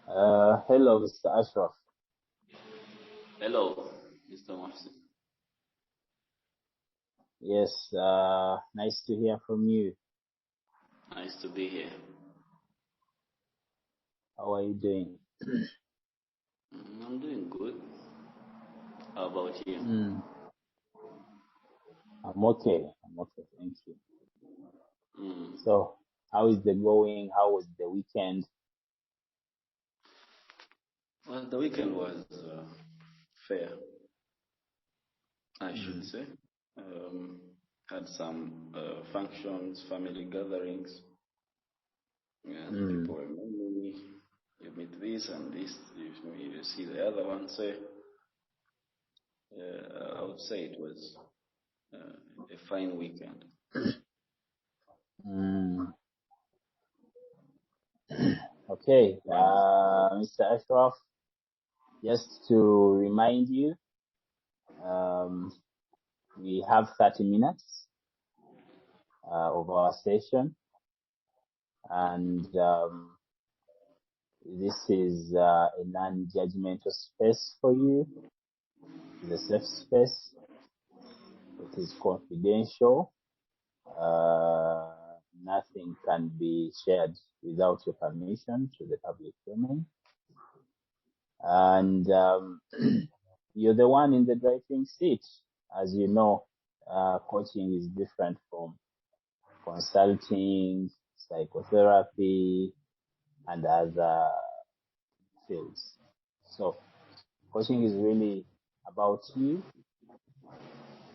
Hello, Mr. Ashraf. Hello, Mr. Mohsin. Yes, nice to hear from you. Nice to be here. How are you doing? I'm doing good. How about you? I'm okay. Thank you. Mm. So, how is the going? How was the weekend? Well, the weekend was fair, I should Mm. say. Um, had some functions, family gatherings, and Mm. people remember me. You meet this and this, you see the other one. So, I would say it was a fine weekend. Mm. Okay, Mr. Ashraf, just to remind you, um, we have 30 minutes of our session, and this is a non-judgmental space for you. It is a safe space. It is confidential. Nothing can be shared without your permission to the public domain. And you're the one in the driving seat. As you know, coaching is different from consulting, psychotherapy, and other fields. So coaching is really about you.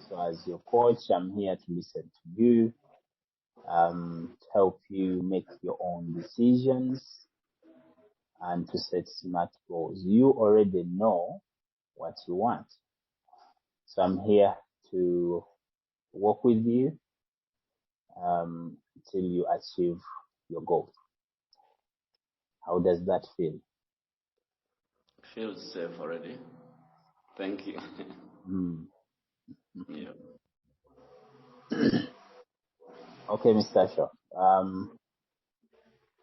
So as your coach, I'm here to listen to you, to help you make your own decisions and to set smart goals. You already know what you want. So I'm here to work with you until you achieve your goal. How does that feel? Feels safe already. Thank you. Mm. Yeah. Okay, Mr. Shaw.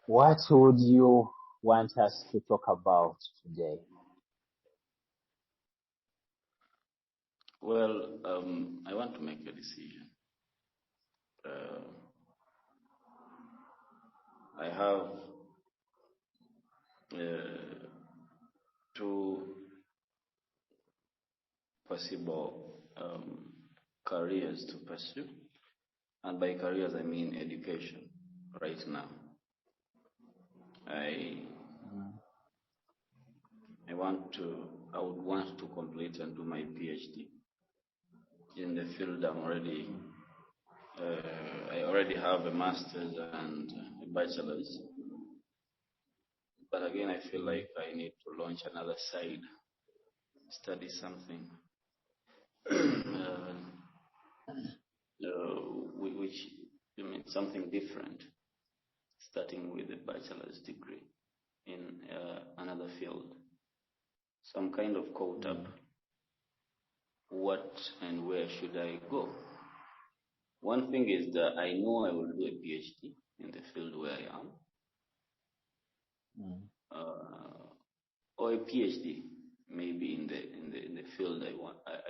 What would you want us to talk about today? Well, I want to make a decision. I have two possible careers to pursue, and by careers I mean education. Right now, I Mm. I would want to complete and do my PhD in the field I'm already. I already have a master's and a bachelor's, but again, I feel like I need to launch another side, study something. uh, which you mean something different, starting with a bachelor's degree in another field. So I'm kind of caught up. What and where should I go? One thing is that I know I will do a PhD in the field where I am, or a PhD maybe in the field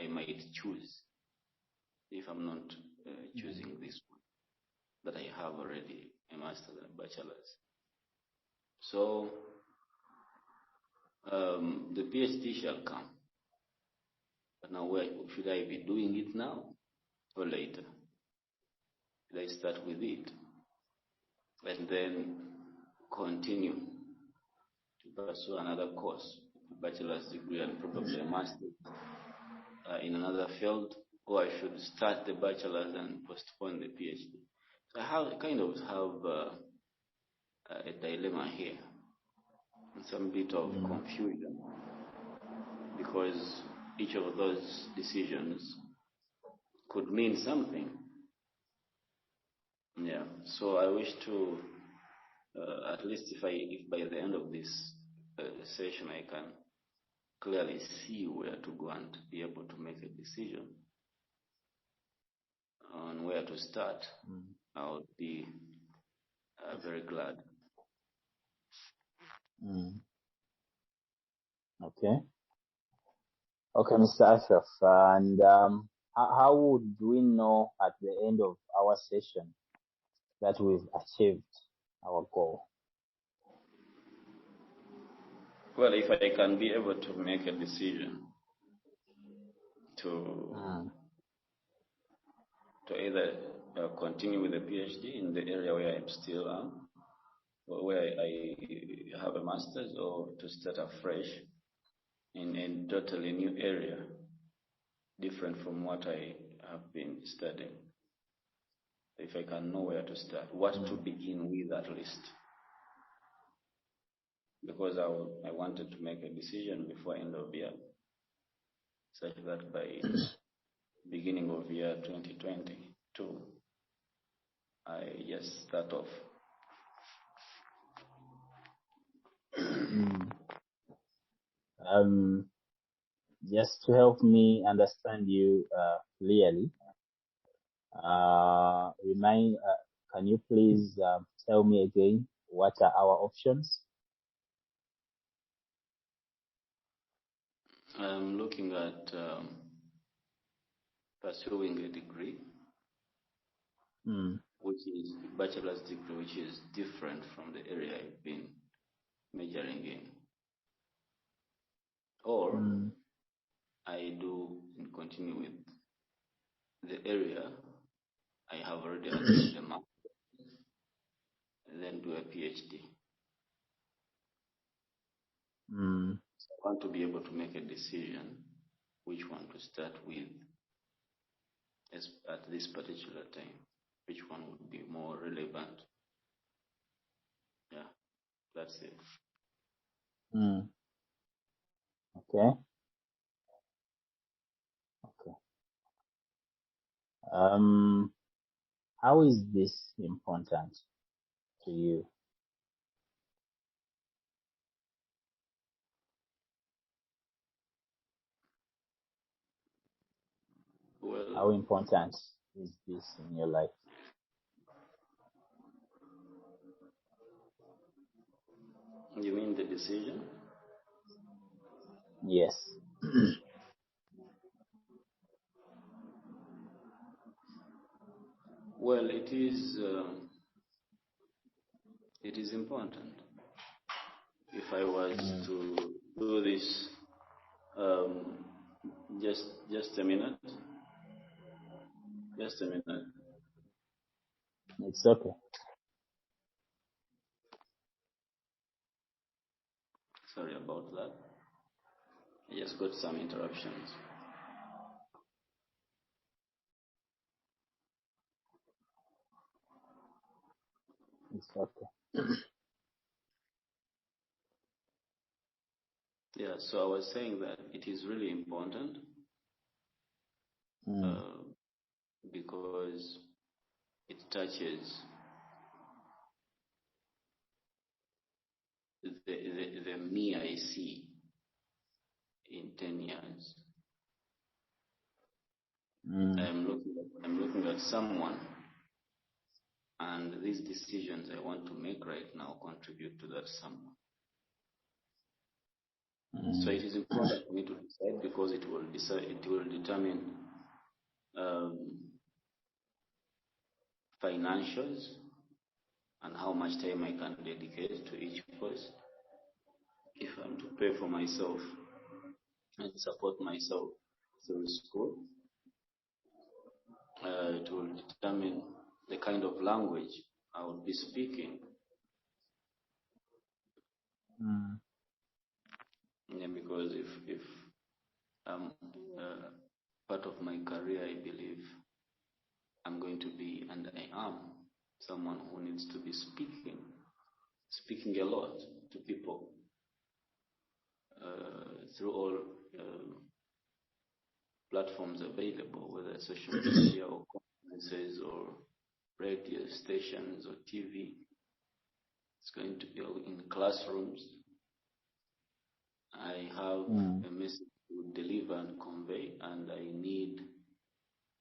I might choose if I'm not choosing this one that I have already a master's and a bachelor's. So the PhD shall come. But now, where should I be doing it now or later? Should I start with it and then continue to pursue another course, a bachelor's degree and probably a master's in another field, or I should start the bachelor's and postpone the PhD? So I kind of have a dilemma here, and some bit of confusion, because each of those decisions could mean something. Yeah. So I wish to, at least if by the end of this session I can clearly see where to go and be able to make a decision on where to start, I would be very glad. Okay. Okay, Mr. Ashraf. And how would we know at the end of our session that we've achieved our goal? Well, if I can be able to make a decision to Mm. either continue with the PhD in the area where I'm still am, or where I have a master's, or to start afresh in a totally new area, different from what I have been studying. If I can know where to start, what to begin with at least. Because I wanted to make a decision before end of year, such that by beginning of year 2022, I just start off. Mm. Just to help me understand you clearly, can you please tell me again what are our options? I'm looking at pursuing a degree, Mm. which is bachelor's degree, which is different from the area I've been majoring in. Or Mm. I do and continue with the area I have already attained the mark, and then do a PhD. Mm. I want to be able to make a decision which one to start with at this particular time, which one would be more relevant. Yeah, that's it. Mm. Okay. Okay. How is this important to you? Well, How important is this in your life? you mean the decision? Yes. Well, it is important. If I was Mm. to do this, um, just a minute, just a minute. It's okay. Sorry about that. I just got some interruptions. It's okay. Yeah, so I was saying that it is really important Mm. uh, because it touches the me I see in 10 years. Mm. I'm looking at someone, and these decisions I want to make right now contribute to that someone. So it Mm. is important for me to decide because it will determine financials and how much time I can dedicate to each course. If I'm to pay for myself and support myself through school, it will determine the kind of language I would be speaking. Mm. Yeah, because if part of my career, I believe I'm going to be, and I am, someone who needs to be speaking a lot to people through all platforms available, whether social media or conferences or radio stations or TV. It's going to be in classrooms. I have Mm. a message to deliver and convey, and I need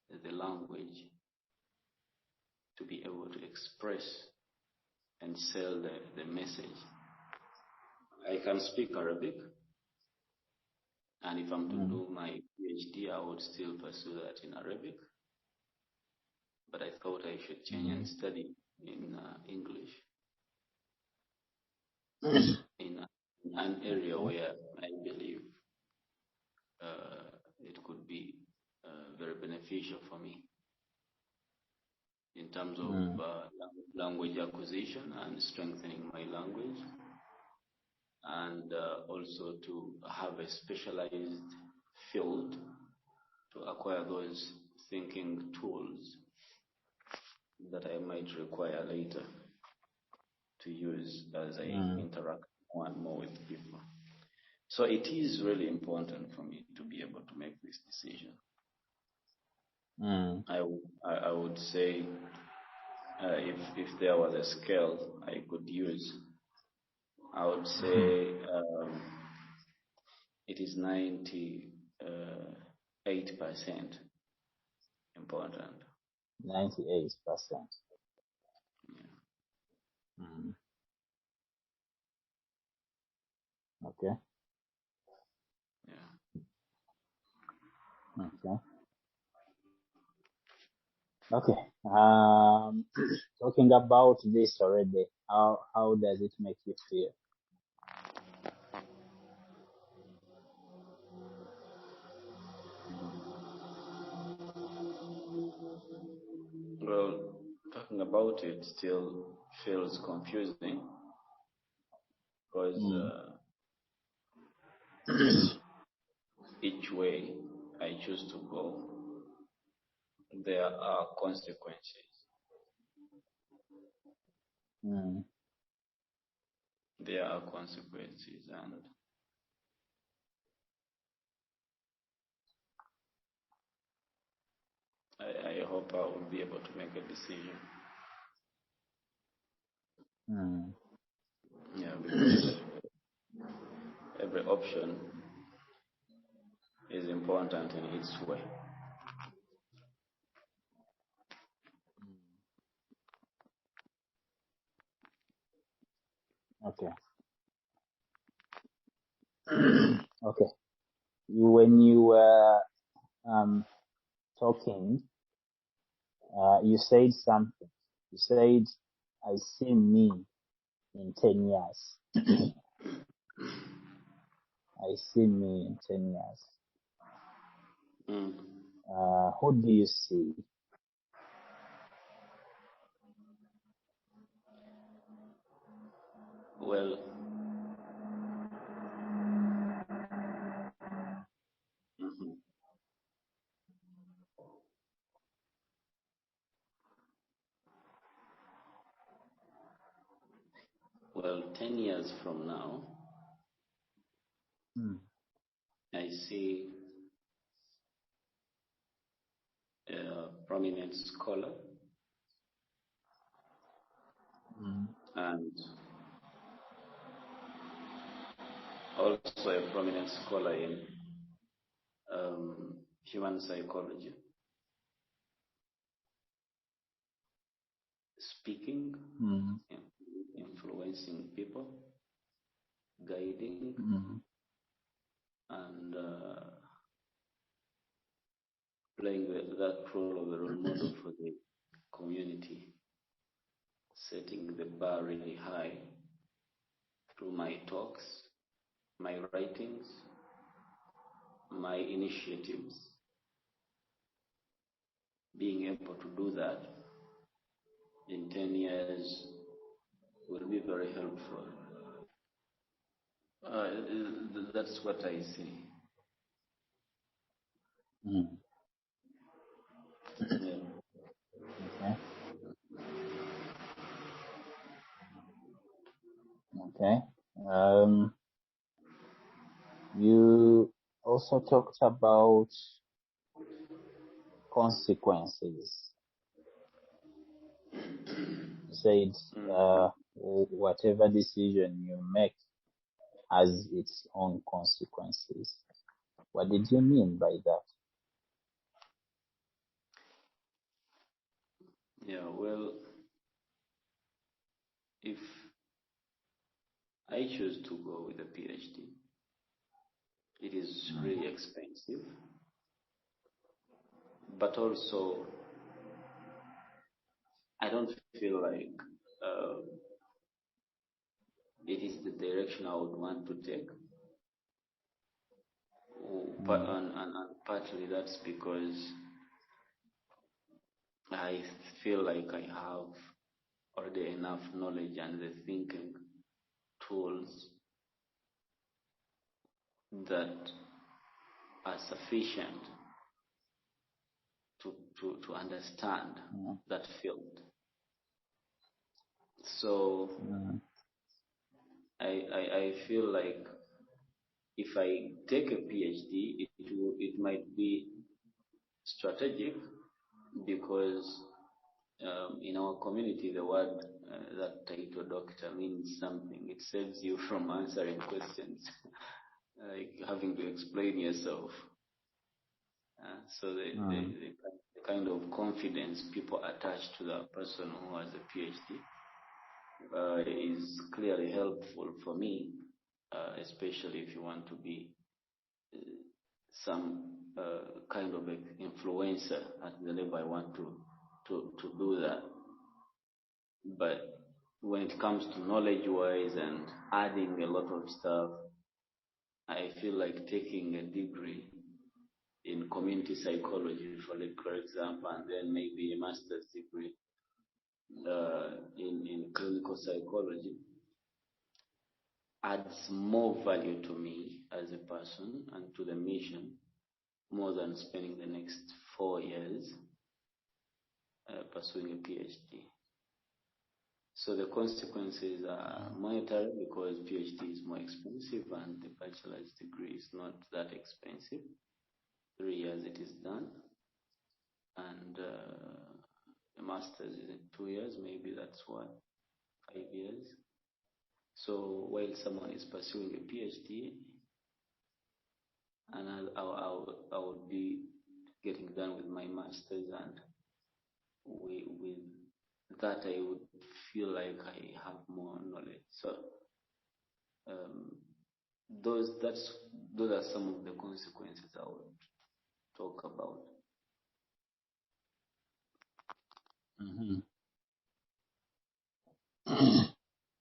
the language to be able to express and sell the message. I can speak Arabic, And if I'm to Mm. do my PhD, I would still pursue that in Arabic. But I thought I should change and study in English in an area Okay. where I believe it could be very beneficial for me in terms of Mm. language acquisition and strengthening my language, and also to have a specialized field to acquire those thinking tools that I might require later to use as I Mm. interact more and more with people. So it is really important for me to be able to make this decision. Mm. I would say if there was a scale I could use, I would say it is 98% important. 98%. Yeah. Mm. Okay. Yeah. Okay. Okay. Talking about this already, how does it make you feel? Well, talking about it still feels confusing because Mm. each way I choose to go, there are consequences. Mm. There are consequences, and I hope I will be able to make a decision. Mm. Yeah, because every option is important in its way. Okay. Okay. When you were talking, you said something. You said, "I see me in 10 years." I see me in 10 years. Mm. Who do you see? Well, mhm. Well, 10 years from now, Mm. I see a prominent scholar Mm. and also a prominent scholar in human psychology, speaking, Mm. influencing people, guiding, Mm. and playing that role of a role model for the community, setting the bar really high through my talks, my writings, my initiatives. Being able to do that in 10 years will be very helpful. That's what I see. Mm. Yeah. Okay. Okay. Um, you also talked about consequences. You said whatever decision you make has its own consequences. What did you mean by that? Yeah, well, if I choose to go with a PhD, it is really expensive, but also I don't feel like uh, it is the direction I would want to take. And partly that's because I feel like I have already enough knowledge and the thinking tools that are sufficient to understand that field. So I feel like if I take a PhD, it might be strategic because in our community, the word that title doctor means something. It saves you from answering questions, like having to explain yourself. So the kind of confidence people attach to the person who has a PhD is clearly helpful for me, especially if you want to be some kind of influencer at the level I want to do that. But when it comes to knowledge-wise and adding a lot of stuff, I feel like taking a degree in community psychology, for example, and then maybe a master's degree in clinical psychology adds more value to me as a person and to the mission more than spending the next 4 years pursuing a PhD. So the consequences are monetary because PhD is more expensive and the bachelor's degree is not that expensive. 3 years it is done. And a master's is in 2 years, maybe that's what, 5 years. So while someone is pursuing a PhD, and I would be getting done with my master's, and with that I would feel like I have more knowledge. So those are some of the consequences I would talk about.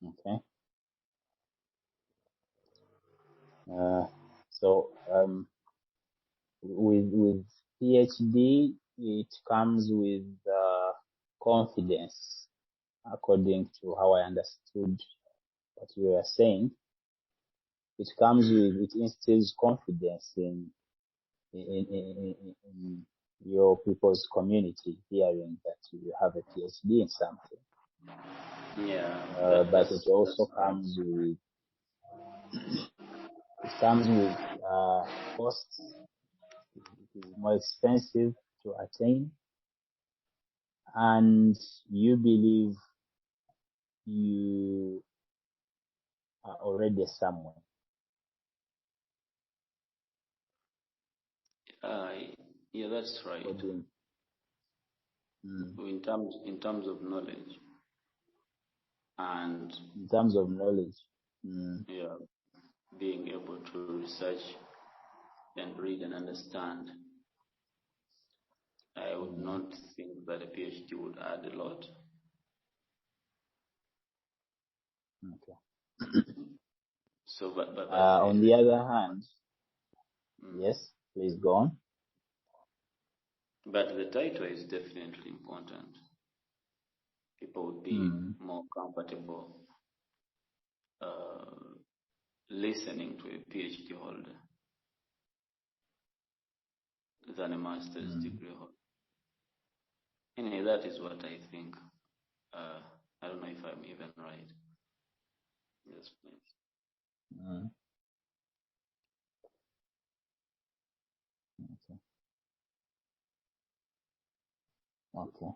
Okay. So with PhD, it comes with confidence, according to how I understood what you were saying. It comes with, it instills confidence in your people's community, hearing that you have a PhD in something. Yeah, But it also comes with costs. It is more expensive to attain, and you believe you are already somewhere. Yeah, that's right. In terms of knowledge, and in terms of knowledge, yeah, being able to research and read and understand, I would not think that a PhD would add a lot. Okay. So, but on the other hand, yes, please go on. But the title is definitely important. People would be more comfortable listening to a PhD holder than a master's degree holder. Anyway, that is what I think. I don't know if I'm even right. Yes, please. Okay.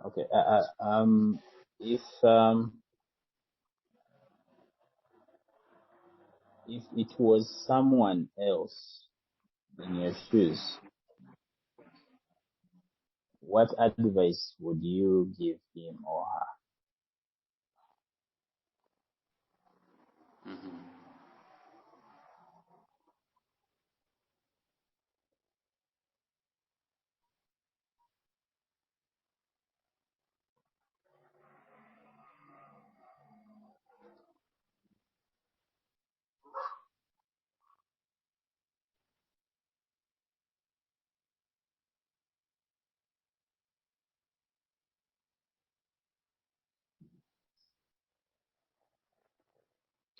Okay. If it was someone else in your shoes, what advice would you give him or her? Mhm.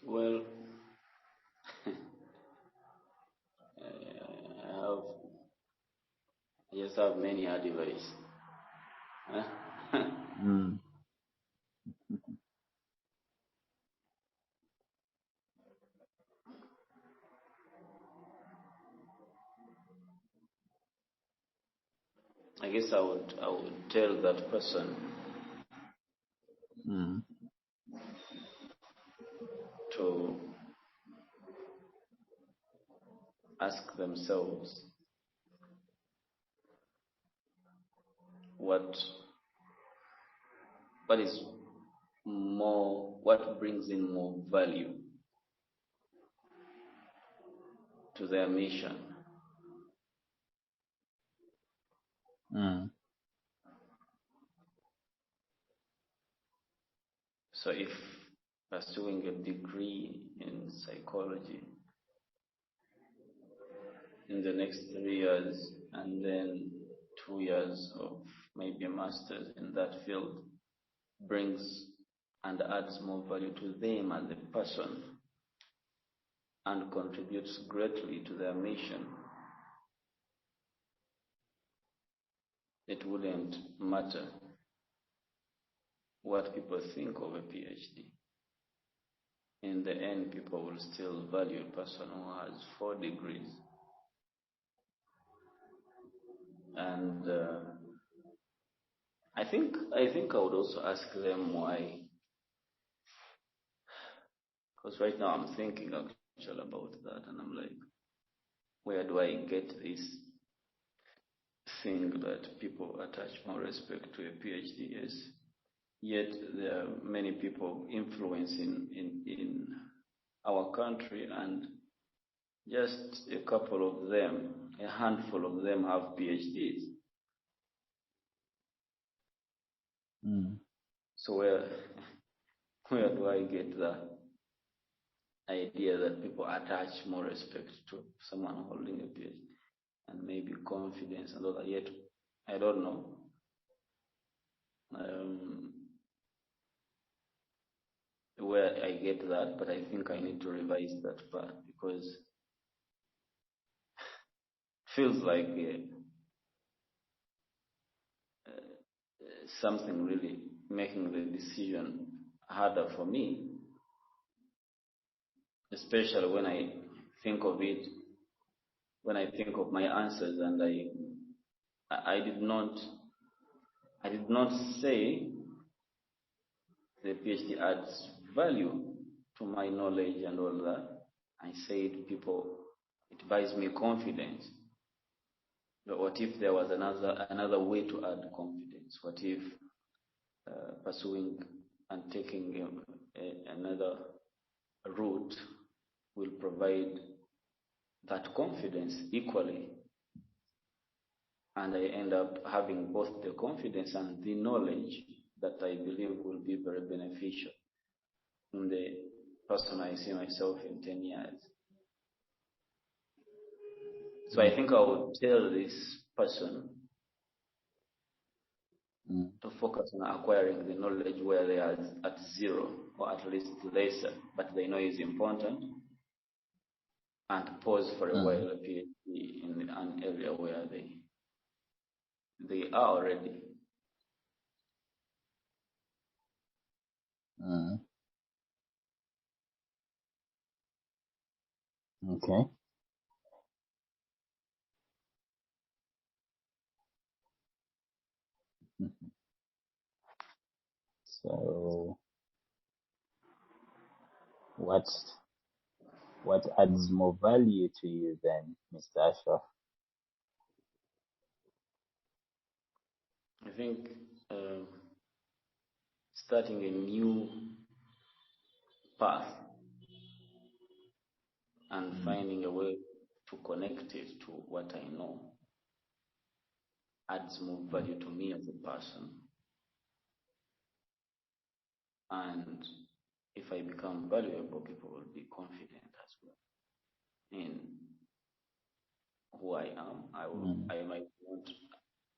Well, I just have many advice. Huh? Mm, I guess I would tell that person mm, to ask themselves what is what brings in more value to their mission. mm, So if pursuing a degree in psychology in the next 3 years and then 2 years of maybe a master's in that field brings and adds more value to them as a person and contributes greatly to their mission, it wouldn't matter what people think of a PhD. In the end, people will still value a person who has 4 degrees. And I think I would also ask them why, because right now I'm thinking actually about that, and I'm like, where do I get this thing that people attach more respect to a PhD? Yes, yet there are many people influencing in our country, and just a couple of them, a handful of them, have PhDs. mm, So where do I get the idea that people attach more respect to someone holding a PhD and maybe confidence and all that? Yet I don't know um, where I get that, but I think I need to revise that part because it feels like something really making the decision harder for me, especially when I think of it, when I think of my answers, and I did not say the PhD adds value to my knowledge and all that. I said it buys me confidence. But what if there was another way to add confidence? What if pursuing and taking another route will provide that confidence equally, and I end up having both the confidence and the knowledge that I believe will be very beneficial in the person I see myself in 10 years. So I mm, think I would tell this person mm, to focus on acquiring the knowledge where they are at zero or at least lesser, but they know is important, and pause for a mm, while a PhD in an area where they are already. mm. Okay. Mhm. So, what adds more value to you then, Mr. Ashraf? think starting a new path and finding a way to connect it to what I know adds more value to me as a person. And if I become valuable, people will be confident as well in who I am. I might not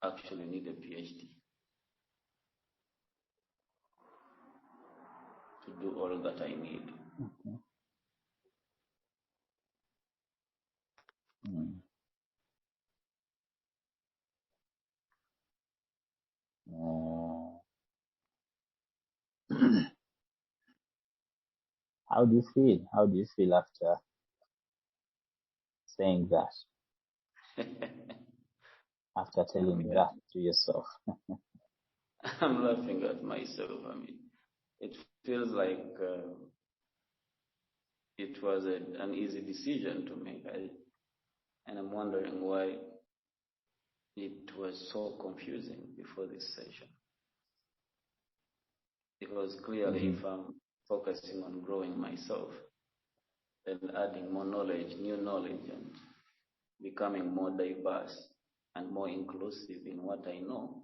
actually need a PhD to do all that I need. Okay. Mm. How do you feel? How do you feel after saying that? After telling that to yourself? I'm laughing at myself. I mean, it feels like it was an easy decision to make. And I'm wondering why it was so confusing before this session. Because clearly, if I'm focusing on growing myself, then adding more knowledge, new knowledge, and becoming more diverse and more inclusive in what I know,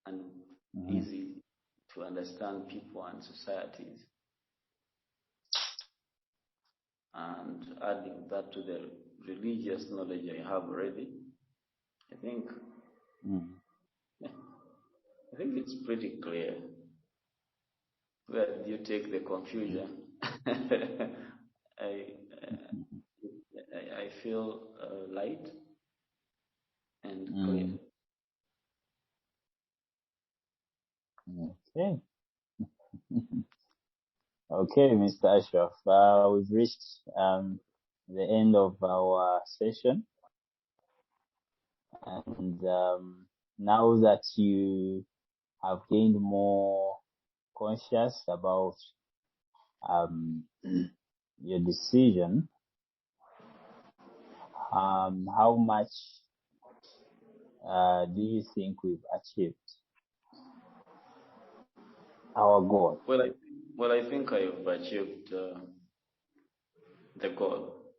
and easy to understand people and societies, and adding that to the religious knowledge I have already, I think it's pretty clear. Where do you take the confusion? I feel light and clear. Okay. Okay, Mr. Ashraf. We've reached the end of our session. And now that you have gained more conscious about your decision, how much do you think we've achieved our goal? Well, I think I've achieved the goal.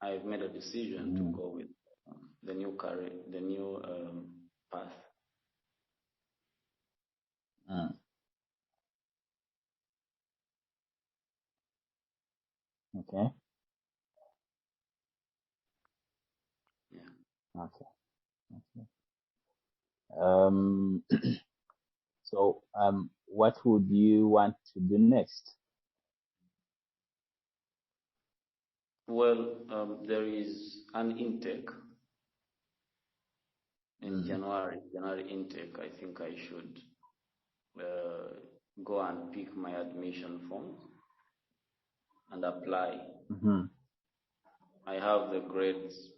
I've made a decision to go with the new career, the new path. Okay. Yeah. Okay. So, what would you want to do next? Well, there is an intake in January intake. I think I should go and pick my admission forms and apply. I have the grades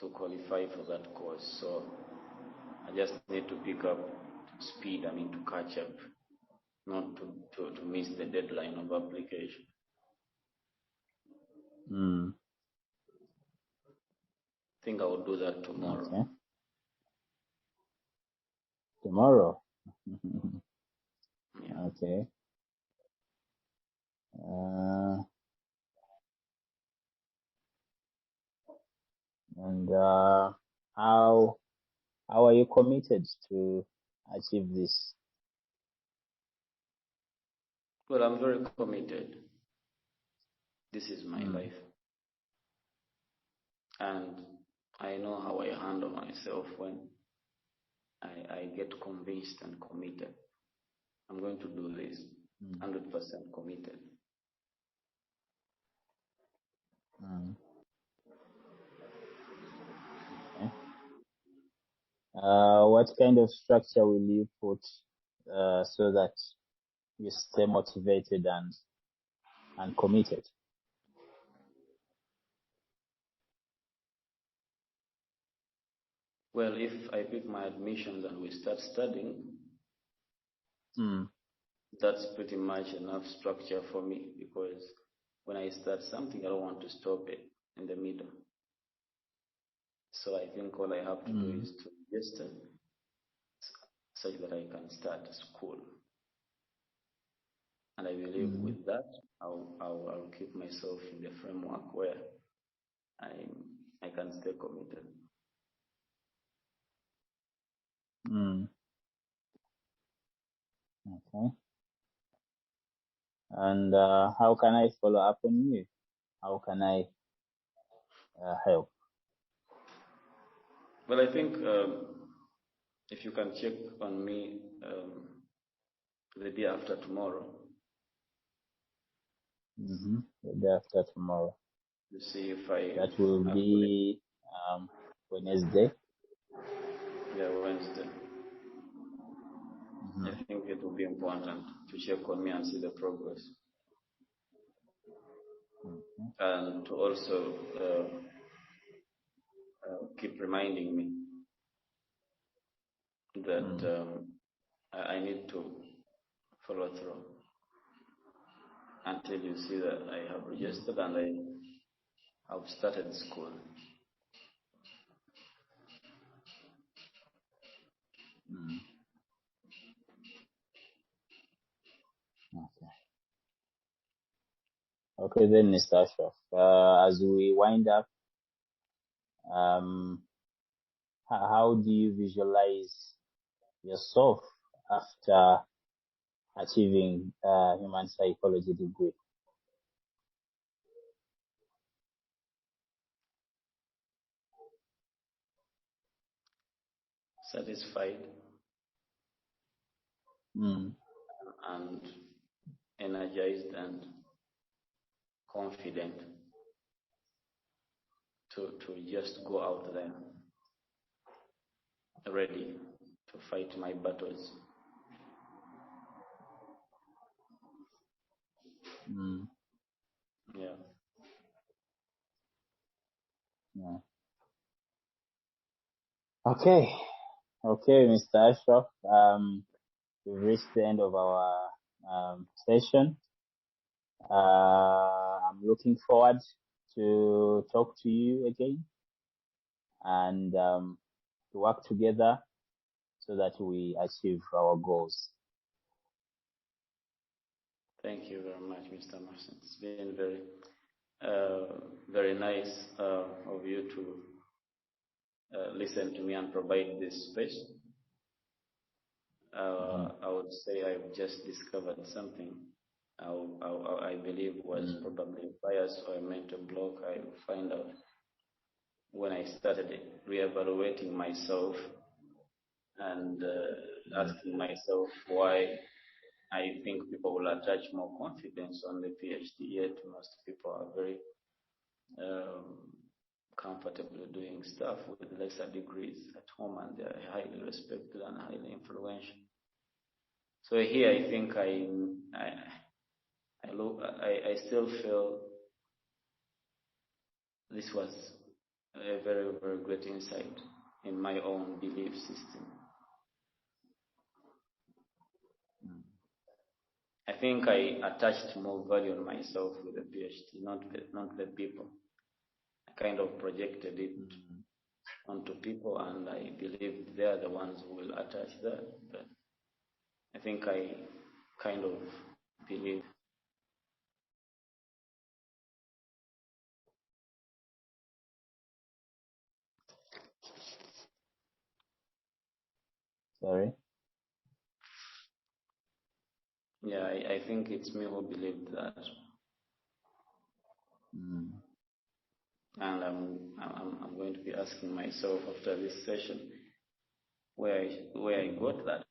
to qualify for that course, so I just need to pick up speed. I mean, to catch up, not to miss the deadline of application. I think I will do that tomorrow. Okay. Tomorrow. Yeah. Okay. And how are you committed to achieve this? Well, I'm very committed. This is my life. And I know how I handle myself when I get convinced and committed. I'm going to do this 100% committed. Okay. What kind of structure will you put so that you stay motivated and committed? Well, if I pick my admissions and we start studying, that's pretty much enough structure for me, because when I start something, I don't want to stop it in the middle. So I think all I have to do is to register such that I can start school. And I believe with that, I'll keep myself in the framework where I can stay committed. Okay. And how can I follow up on you? How can I help? Well, I think if you can check on me the day after tomorrow. The day after tomorrow. To see if I. That will be Wednesday. Yeah, Wednesday. I think it will be important to check on me and see the progress. And to also keep reminding me that I need to follow through until you see that I have registered and I have started school. Okay then, Mr. Ashraf. As we wind up, how do you visualize yourself after achieving human psychology degree? Satisfied and energized and confident to just go out there ready to fight my battles. Yeah. Okay, Mr. Ashraf. We've reached the end of our session. I'm looking forward to talk to you again and to work together so that we achieve our goals. Thank you very much, Mr. Marson. It's been very nice of you to listen to me and provide this space. I would say I've just discovered something I believe was probably bias or a mental block. I find out when I started reevaluating myself and asking myself why I think people will attach more confidence on the PhD, yet most people are very comfortable doing stuff with lesser degrees at home, and they're highly respected and highly influential. So here, I think I still feel this was a very, very great insight in my own belief system. I think I attached more value on myself with the PhD, not the people. I kind of projected it onto people, and I believe they are the ones who will attach that. But I think I kind of believe. Sorry? Yeah, I think it's me who believed that. And I'm going to be asking myself after this session where I got that.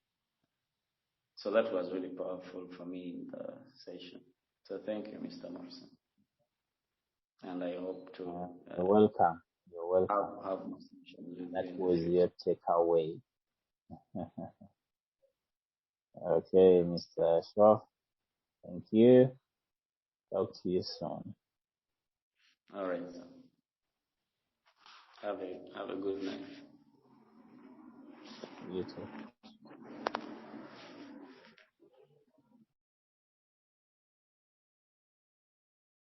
So that was really powerful for me in the session. So thank you, Mr. Morrison. And I hope to You're welcome. You're welcome. Have more sessions with That you in the was future. your takeaway. Okay, Mr. Ashraf. Thank you. Talk to you soon. All right. Have a good night. You too.